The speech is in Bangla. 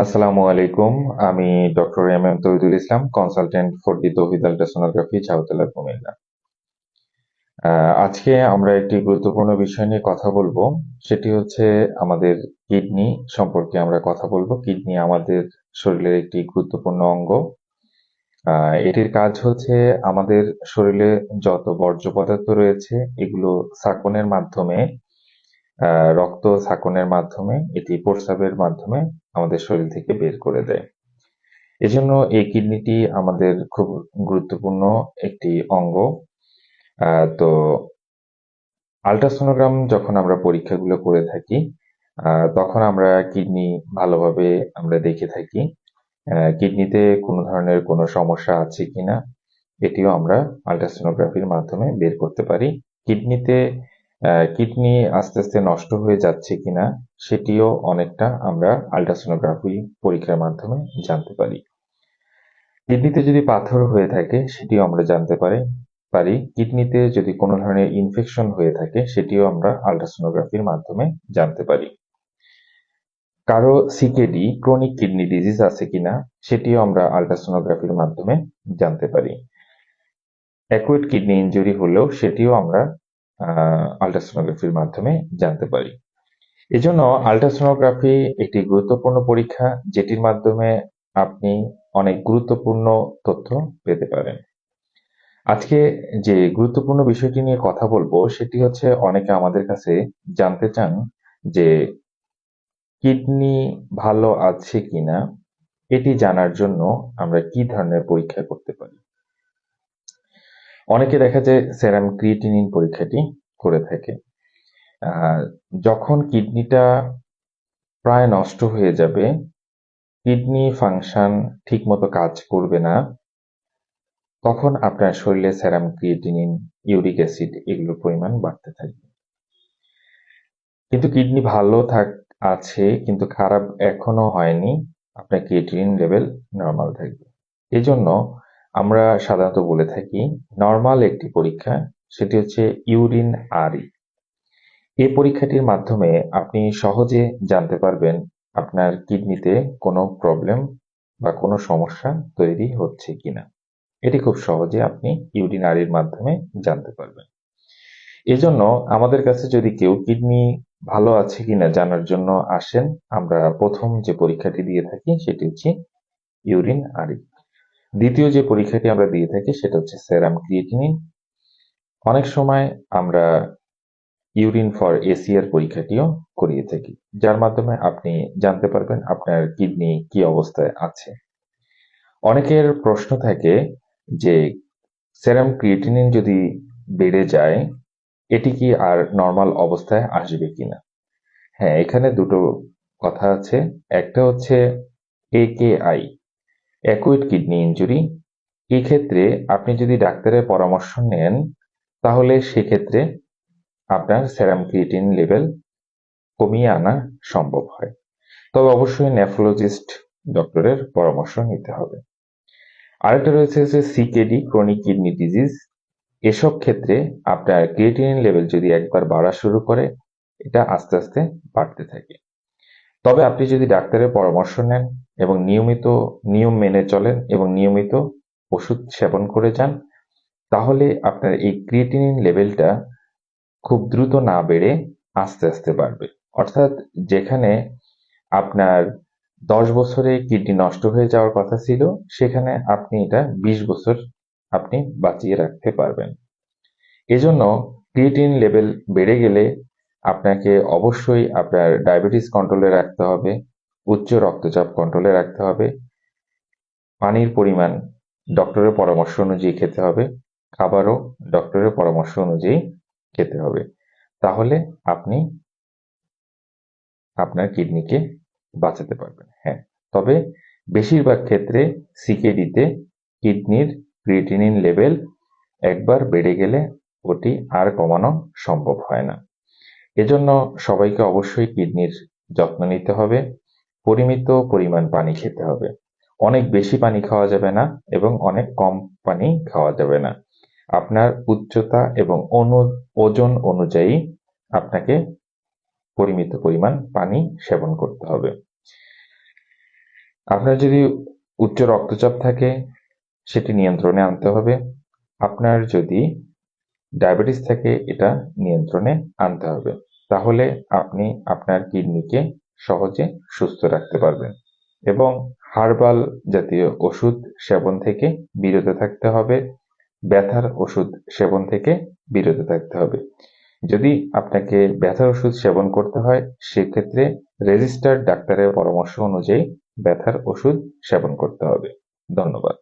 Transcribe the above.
আসসালামু আলাইকুম। আমি doctor M Touhidul Islam, consultant for the Touhid ultrasonography, Chhautala, Comilla. আজকে আমরা একটি গুরুত্বপূর্ণ বিষয় নিয়ে কথা বলবো। সেটি হচ্ছে আমাদের কিডনি সম্পর্কে আমরা কথা বলবো। কিডনি আমাদের শরীরের একটি গুরুত্বপূর্ণ অঙ্গ। এটির কাজ হচ্ছে আমাদের শরীরে যত বর্জ্য পদার্থ রয়েছে এগুলো ছাঁকনের মাধ্যমে, রক্ত ছাঁকনের মাধ্যমে, এটি প্রস্রাবের মাধ্যমে আমাদের শরীর থেকে বের করে দেয়। এজন্য এই কিডনিটি আমাদের খুব গুরুত্বপূর্ণ একটি অঙ্গ। তো আল্ট্রাসোনোগ্রাম যখন আমরা পরীক্ষাগুলো করে থাকি, তখন আমরা কিডনি ভালোভাবে আমরা দেখে থাকি। কিডনিতে কোনো ধরনের কোনো সমস্যা আছে কিনা এটিও আমরা আল্ট্রাসোনোগ্রাফির মাধ্যমে বের করতে পারি। কিডনিতে কিডনি আস্তে আস্তে নষ্ট হয়ে যাচ্ছে কিনা সেটিও অনেকটা আমরা আল্ট্রাসোনোগ্রাফি পরীক্ষার মাধ্যমে জানতে পারি। কিডনিতে যদি পাথর হয়ে থাকে সেটিও আমরা জানতে পারি। কিডনিতে যদি কোনো ধরনের ইনফেকশন হয়ে থাকে সেটিও আমরা আল্ট্রাসোনোগ্রাফির মাধ্যমে জানতে পারি। কারো সিকেডি, ক্রনিক কিডনি ডিজিজ আছে কিনা সেটিও আমরা আল্ট্রাসোনোগ্রাফির মাধ্যমে জানতে পারি। অ্যাকুইট কিডনি ইনজুরি হলেও সেটিও আমরা আল্ট্রাসোনোগ্রাফির মাধ্যমে জানতে পারি। এজন্য আল্ট্রাসোনোগ্রাফি একটি গুরুত্বপূর্ণ পরীক্ষা, যেটির মাধ্যমে আপনি অনেক গুরুত্বপূর্ণ তথ্য পেতে পারেন। আজকে যে গুরুত্বপূর্ণ বিষয়টি নিয়ে কথা বলবো সেটি হচ্ছে, অনেকে আমাদের কাছে জানতে চান যে কিডনি ভালো আছে কিনা এটি জানার জন্য আমরা কি ধরনের পরীক্ষা করতে পারি। অনেকে দেখা যায় সেরাম ক্রিয়েটিনিন পরীক্ষাটি করে থাকে। যখন কিডনিটা প্রায় নষ্ট হয়ে যাবে, কিডনি ফাংশন ঠিকমতো কাজ করবে না, তখন আপনার শরীরে সেরাম ক্রিয়েটিনিন, ইউরিক অ্যাসিড এগুলোর পরিমাণ বাড়তে থাকবে। কিন্তু কিডনি ভালো আছে কিন্তু খারাপ এখনো হয়নি, আপনার ক্রিয়েটিনিন লেভেল নরমাল থাকবে। এজন্য আমরা সাধারণত বলে থাকি নরমাল একটি পরীক্ষা, সেটি হচ্ছে ইউরিন আরই। এই পরীক্ষাটির মাধ্যমে আপনি সহজে জানতে পারবেন আপনার কিডনিতে কোনো প্রবলেম বা কোনো সমস্যা তৈরি হচ্ছে কিনা। এটি খুব সহজে আপনি ইউরিন আরইর মাধ্যমে জানতে পারবেন। এজন্য আমাদের কাছে যদি কেউ কিডনি ভালো আছে কিনা জানার জন্য আসেন, আমরা প্রথম যে পরীক্ষাটি দিয়ে থাকি সেটি হচ্ছে ইউরিন আরই। দ্বিতীয় যে পরীক্ষাটি আমরা দিয়ে থাকি সেটা হচ্ছে সেরাম ক্রিয়েটিনিন। অনেক সময় আমরা ইউরিন ফর এসিআর পরীক্ষাটিও করিয়ে থাকি, যার মাধ্যমে আপনি জানতে পারবেন আপনার কিডনি কি অবস্থায় আছে। অনেকের প্রশ্ন থাকে যে সেরাম ক্রিয়েটিনিন যদি বেড়ে যায় এটি কি আর নরমাল অবস্থায় আসবে কিনা। হ্যাঁ, এখানে দুটো কথা আছে। একটা হচ্ছে একেআই, অ্যাকুইট কিডনি ইনজুরি। এক্ষেত্রে আপনি যদি ডাক্তারের পরামর্শ নেন তাহলে সেক্ষেত্রে আপনার সেরাম ক্রিয়েটিন লেভেল কমিয়ে আনা সম্ভব হয়। তবে অবশ্যই নেফ্রোলজিস্ট ডক্টরের পরামর্শ নিতে হবে। আরেকটা রয়েছে যে সিকেডি, ক্রনিক কিডনি ডিজিজ। এসব ক্ষেত্রে আপনার ক্রিয়েটিনিন লেভেল যদি একবার বাড়া শুরু করে, এটা আস্তে আস্তে বাড়তে থাকে। তবে আপনি যদি ডাক্তারের পরামর্শ নেন এবং নিয়মিত নিয়ম মেনে চলেন এবং নিয়মিত ওষুধ সেবন করে যান, তাহলে আপনার এই ক্রিয়েটিনিন লেভেলটা খুব দ্রুত না বেড়ে আস্তে আস্তে বাড়বে। অর্থাৎ যেখানে আপনার 10 বছরে কিডনি নষ্ট হয়ে যাওয়ার কথা ছিল, সেখানে আপনি এটা 20 বছর আপনি বাঁচিয়ে রাখতে পারবেন। এজন্য ক্রিয়েটিনিন লেভেল বেড়ে গেলে আপনাকে অবশ্যই আপনার ডায়াবেটিস কন্ট্রোলে রাখতে হবে, উচ্চ রক্তচাপ কন্ট্রোলে রাখতে হবে, পানির পরিমাণ ডক্টরের পরামর্শ অনুযায়ী খেতে হবে, খাবারও ডক্টরের পরামর্শ অনুযায়ী খেতে হবে। তাহলে আপনি আপনার কিডনিকে বাঁচাতে পারবেন। হ্যাঁ, তবে বেশিরভাগ ক্ষেত্রে সিকেডিতে কিডনির ক্রিয়েটিনিন লেভেল একবার বেড়ে গেলে ওটি আর কমানো সম্ভব হয় না। এজন্য সবাইকে অবশ্যই কিডনির যত্ন নিতে হবে। পরিমিত পরিমাণ পানি খেতে হবে। অনেক বেশি পানি খাওয়া যাবে না এবং অনেক কম পানি খাওয়া যাবে না। আপনার উচ্চতা এবং ওজন অনুযায়ী আপনাকে পরিমিত পরিমাণ পানি সেবন করতে হবে। আপনার যদি উচ্চ রক্তচাপ থাকে সেটি নিয়ন্ত্রণে আনতে হবে। আপনার যদি ডায়াবেটিস থাকে এটা নিয়ন্ত্রণে আনতে হবে। তাহলে আপনি আপনার কিডনিকে সহজে সুস্থ রাখতে পারবেন। এবং হার্বাল জাতীয় ওষুধ সেবন থেকে বিরত থাকতে হবে। ব্যথার ওষুধ সেবন থেকে বিরত থাকতে হবে। যদি আপনাকে ব্যথার ওষুধ সেবন করতে হয় সেক্ষেত্রে রেজিস্টার্ড ডাক্তারের পরামর্শ অনুযায়ী ব্যথার ওষুধ সেবন করতে হবে। ধন্যবাদ।